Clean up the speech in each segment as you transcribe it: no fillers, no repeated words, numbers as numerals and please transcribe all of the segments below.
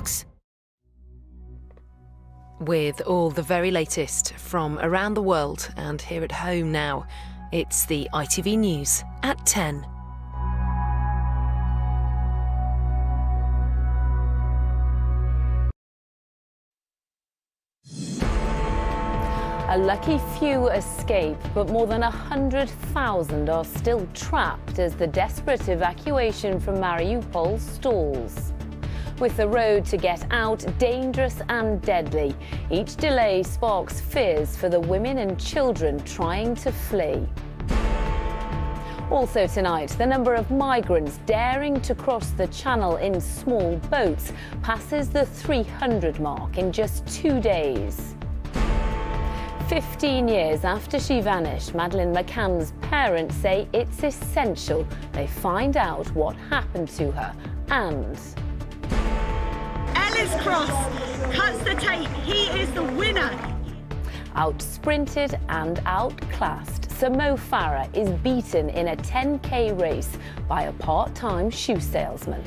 sharks. With all the very latest from around the world and here at home now, it's the ITV News at 10. A lucky few escape, but more than 100,000 are still trapped as the desperate evacuation from Mariupol stalls. With the road to get out dangerous and deadly, each delay sparks fears for the women and children trying to flee. Also tonight, the number of migrants daring to cross the channel in small boats passes the 300 mark in just 2 days. 15 years after she vanished, Madeleine McCann's parents say it's essential they find out what happened to her and... Ellis Cross cuts the tape. He is the winner. Out-sprinted and outclassed, Mo Farah is beaten in a 10K race by a part-time shoe salesman.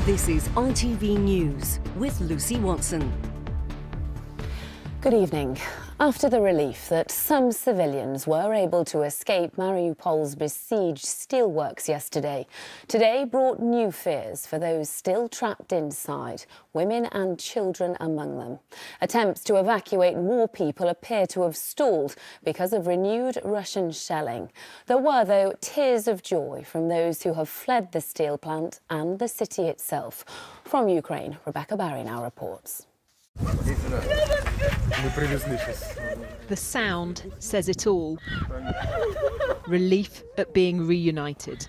This is ITV News with Lucy Watson. Good evening. After the relief that some civilians were able to escape Mariupol's besieged steelworks yesterday, today brought new fears for those still trapped inside, women and children among them. Attempts to evacuate more people appear to have stalled because of renewed Russian shelling. There were, though, tears of joy from those who have fled the steel plant and the city itself. From Ukraine, Rebecca Barry now reports. The sound says it all. Relief at being reunited.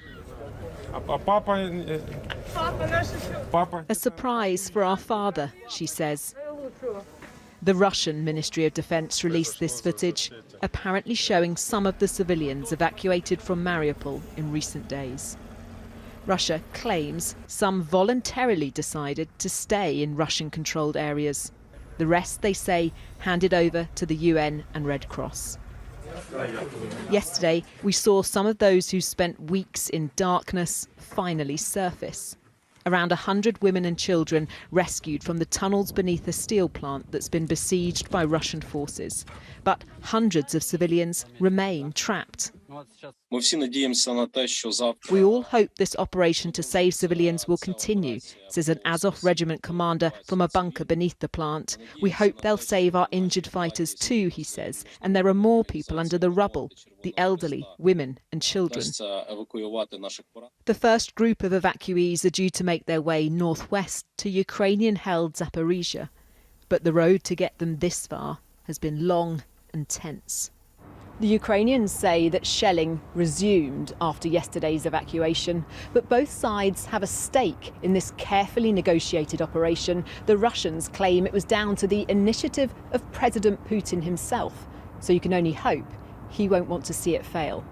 A surprise for our father, she says. The Russian Ministry of Defence released this footage, apparently showing some of the civilians evacuated from Mariupol in recent days. Russia claims some voluntarily decided to stay in Russian-controlled areas. The rest, they say, handed over to the UN and Red Cross. Yesterday, we saw some of those who spent weeks in darkness finally surface. Around 100 women and children rescued from the tunnels beneath a steel plant that's been besieged by Russian forces. But hundreds of civilians remain trapped. We all hope this operation to save civilians will continue, says an Azov regiment commander from a bunker beneath the plant. We hope they'll save our injured fighters too, he says, and there are more people under the rubble, the elderly, women and children. The first group of evacuees are due to make their way northwest to Ukrainian-held Zaporizhia, but the road to get them this far has been long and tense. The Ukrainians say that shelling resumed after yesterday's evacuation, but both sides have a stake in this carefully negotiated operation. The Russians claim it was down to the initiative of President Putin himself, so you can only hope he won't want to see it fail.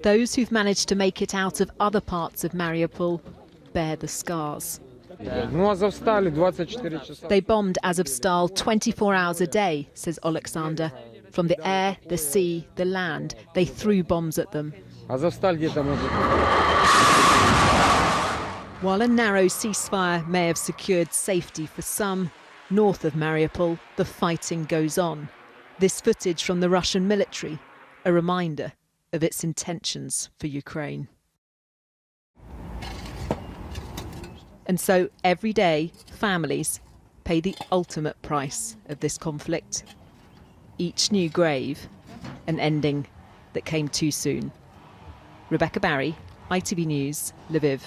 Those who've managed to make it out of other parts of Mariupol bear the scars. They bombed Azovstal 24 hours a day, says Alexander. From the air, the sea, the land, they threw bombs at them. While a narrow ceasefire may have secured safety for some, north of Mariupol, the fighting goes on. This footage from the Russian military, a reminder of its intentions for Ukraine. And so every day, families pay the ultimate price of this conflict. Each new grave, an ending that came too soon. Rebecca Barry, ITV News, Lviv.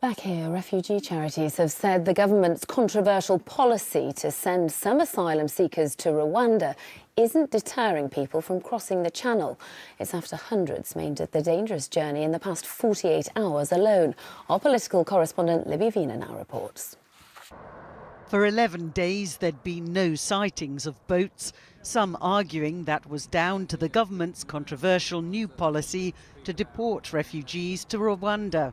Back here, refugee charities have said the government's controversial policy to send some asylum seekers to Rwanda isn't deterring people from crossing the channel. It's after hundreds made the dangerous journey in the past 48 hours alone. Our political correspondent Libby Vina now reports. For 11 days, there'd been no sightings of boats, some arguing that was down to the government's controversial new policy to deport refugees to Rwanda.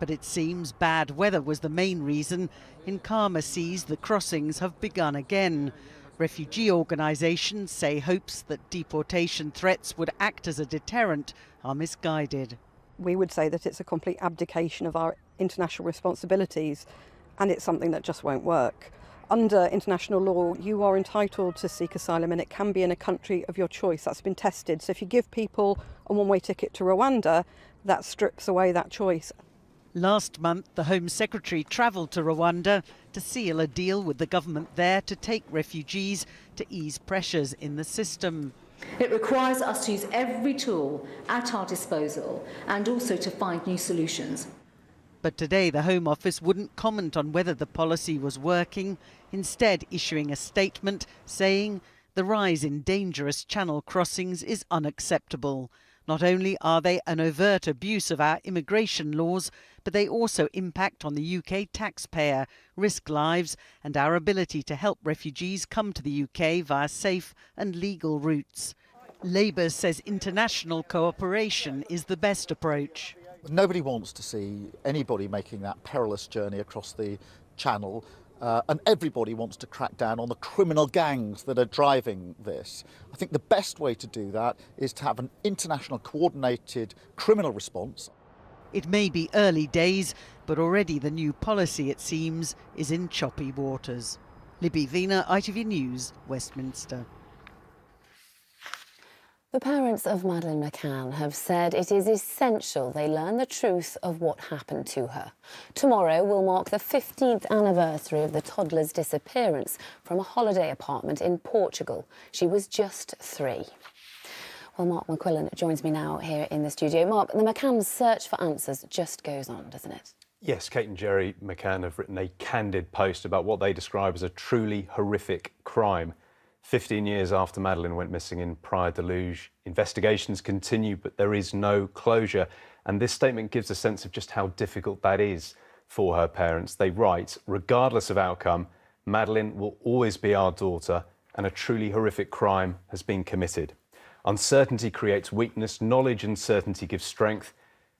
But it seems bad weather was the main reason. In calmer seas, the crossings have begun again. Refugee organisations say hopes that deportation threats would act as a deterrent are misguided. We would say that it's a complete abdication of our international responsibilities, and it's something that just won't work. Under international law, you are entitled to seek asylum, and it can be in a country of your choice. That's been tested. So if you give people a one-way ticket to Rwanda, that strips away that choice. Last month, the Home Secretary travelled to Rwanda to seal a deal with the government there to take refugees to ease pressures in the system. It requires us to use every tool at our disposal and also to find new solutions. But today the Home Office wouldn't comment on whether the policy was working, instead issuing a statement saying the rise in dangerous channel crossings is unacceptable. Not only are they an overt abuse of our immigration laws, but they also impact on the UK taxpayer, risk lives and our ability to help refugees come to the UK via safe and legal routes. Labour says international cooperation is the best approach. Nobody wants to see anybody making that perilous journey across the channel, and everybody wants to crack down on the criminal gangs that are driving this. I think the best way to do that is to have an international coordinated criminal response. It may be early days, but already the new policy, it seems, is in choppy waters. Libby Vina, ITV News, Westminster. The parents of Madeleine McCann have said it is essential they learn the truth of what happened to her. Tomorrow will mark the 15th anniversary of the toddler's disappearance from a holiday apartment in Portugal. She was just 3. Well, Mark McQuillan joins me now here in the studio. Mark, the McCann's search for answers just goes on, doesn't it? Yes, Kate and Jerry McCann have written a candid post about what they describe as a truly horrific crime. 15 years after Madeleine went missing in Praia de Luz, investigations continue, but there is no closure. And this statement gives a sense of just how difficult that is for her parents. They write, regardless of outcome, Madeleine will always be our daughter, and a truly horrific crime has been committed. Uncertainty creates weakness, knowledge and certainty give strength.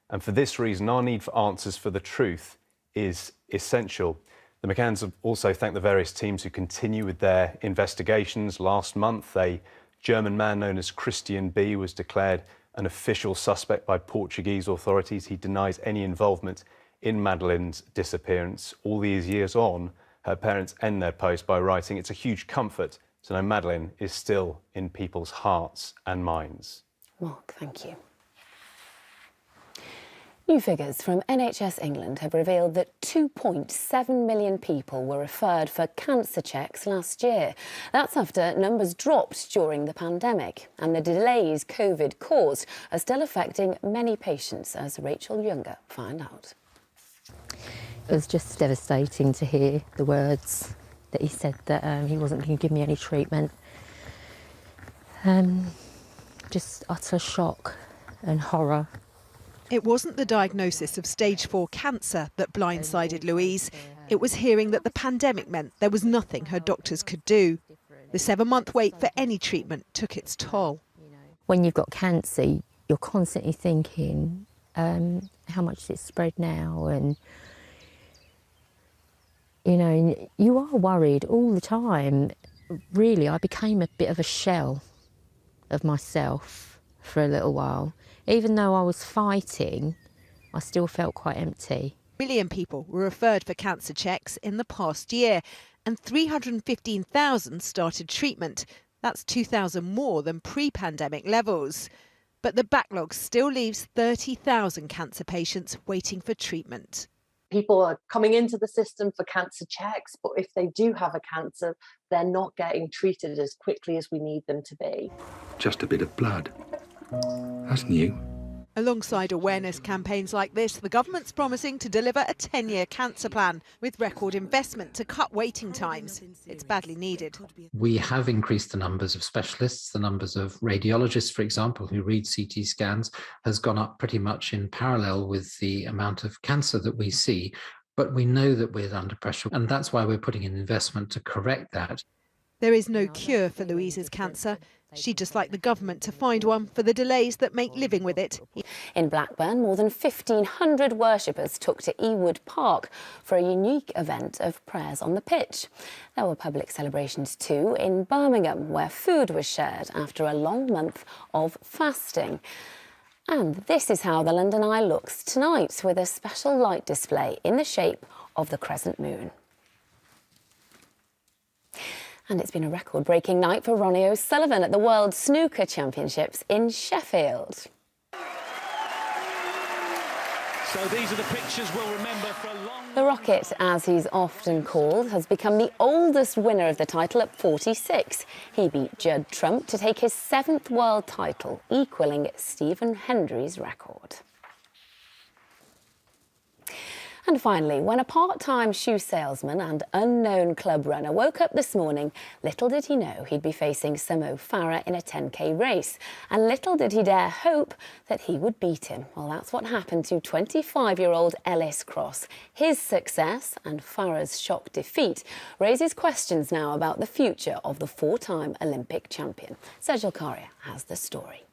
And for this reason, our need for answers for the truth is essential. The McCanns have also thanked the various teams who continue with their investigations. Last month, a German man known as Christian B. was declared an official suspect by Portuguese authorities. He denies any involvement in Madeleine's disappearance. All these years on, her parents end their post by writing, "It's a huge comfort to know Madeleine is still in people's hearts and minds." Mark, thank you. New figures from NHS England have revealed that 2.7 million people were referred for cancer checks last year. That's after numbers dropped during the pandemic, and the delays COVID caused are still affecting many patients, as Rachel Younger found out. It was just devastating to hear the words that he said that he wasn't going to give me any treatment. Just utter shock and horror. It wasn't the diagnosis of stage 4 cancer that blindsided Louise. It was hearing that the pandemic meant there was nothing her doctors could do. The 7-month wait for any treatment took its toll. When you've got cancer, you're constantly thinking, how much it's spread now, and you know, you are worried all the time. Really, I became a bit of a shell of myself for a little while. Even though I was fighting, I still felt quite empty. 1 million people were referred for cancer checks in the past year, and 315,000 started treatment. That's 2,000 more than pre-pandemic levels. But the backlog still leaves 30,000 cancer patients waiting for treatment. People are coming into the system for cancer checks, but if they do have a cancer, they're not getting treated as quickly as we need them to be. Just a bit of blood. That's new. Alongside awareness campaigns like this, the government's promising to deliver a 10-year cancer plan with record investment to cut waiting times. It's badly needed. We have increased the numbers of specialists. The numbers of radiologists, for example, who read CT scans has gone up pretty much in parallel with the amount of cancer that we see. But we know that we're under pressure, and that's why we're putting in investment to correct that. There is no cure for Louise's cancer. She'd just like the government to find one for the delays that make living with it. In Blackburn, more than 1,500 worshippers took to Ewood Park for a unique event of prayers on the pitch. There were public celebrations too in Birmingham, where food was shared after a long month of fasting. And this is how the London Eye looks tonight, with a special light display in the shape of the crescent moon. And it's been a record-breaking night for Ronnie O'Sullivan at the World Snooker Championships in Sheffield. So these are the pictures we'll remember for a long... The Rocket, as he's often called, has become the oldest winner of the title at 46. He beat Judd Trump to take his 7th world title, equalling Stephen Hendry's record. And finally, when a part-time shoe salesman and unknown club runner woke up this morning, little did he know he'd be facing Mo Farah in a 10k race. And little did he dare hope that he would beat him. Well, that's what happened to 25-year-old Ellis Cross. His success and Farah's shock defeat raises questions now about the future of the 4-time Olympic champion. Sejal Karia has the story.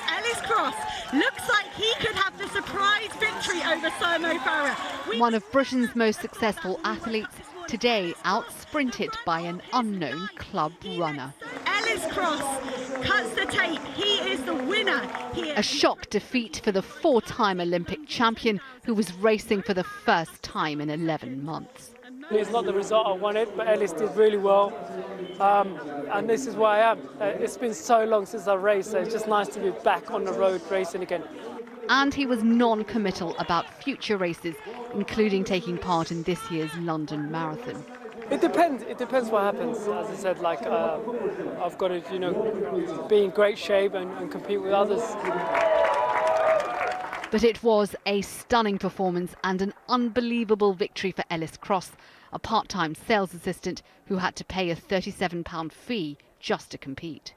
Ellis Cross looks like he could have the surprise victory over Mo Farah. One of Britain's most successful athletes, today out-sprinted by an unknown club runner. Ellis Cross cuts the tape. He is the winner here. A shock defeat for the 4-time Olympic champion who was racing for the first time in 11 months. It's not the result I wanted, but Ellis did really well. And this is where I am. It's been so long since I raced, so it's just nice to be back on the road racing again. And he was non-committal about future races, including taking part in this year's London Marathon. It depends. It depends what happens. As I said, I've got to, be in great shape and compete with others. But it was a stunning performance and an unbelievable victory for Ellis Cross, a part-time sales assistant who had to pay a £37 fee just to compete.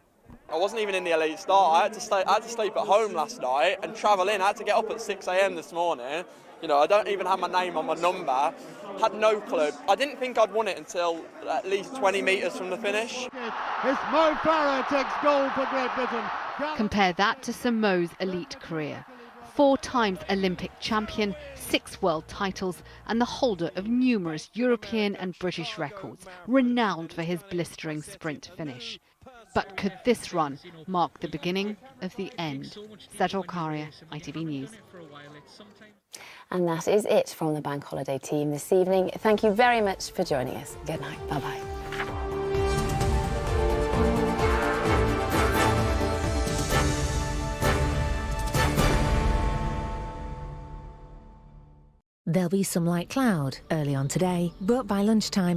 I wasn't even in the elite start. I had to sleep at home last night and travel in. I had to get up at 6 a.m. this morning. I don't even have my name on my number. Had no clue. I didn't think I'd won it until at least 20 metres from the finish. It's Mo Farah takes gold for Great Britain. Compare that to Mo's elite career. 4 times Olympic champion, 6 world titles, and the holder of numerous European and British records, renowned for his blistering sprint finish. But could this run mark the beginning of the end? Sejal Karia, ITV News. And that is it from the Bank Holiday team this evening. Thank you very much for joining us. Good night. Bye-bye. There'll be some light cloud early on today, but by lunchtime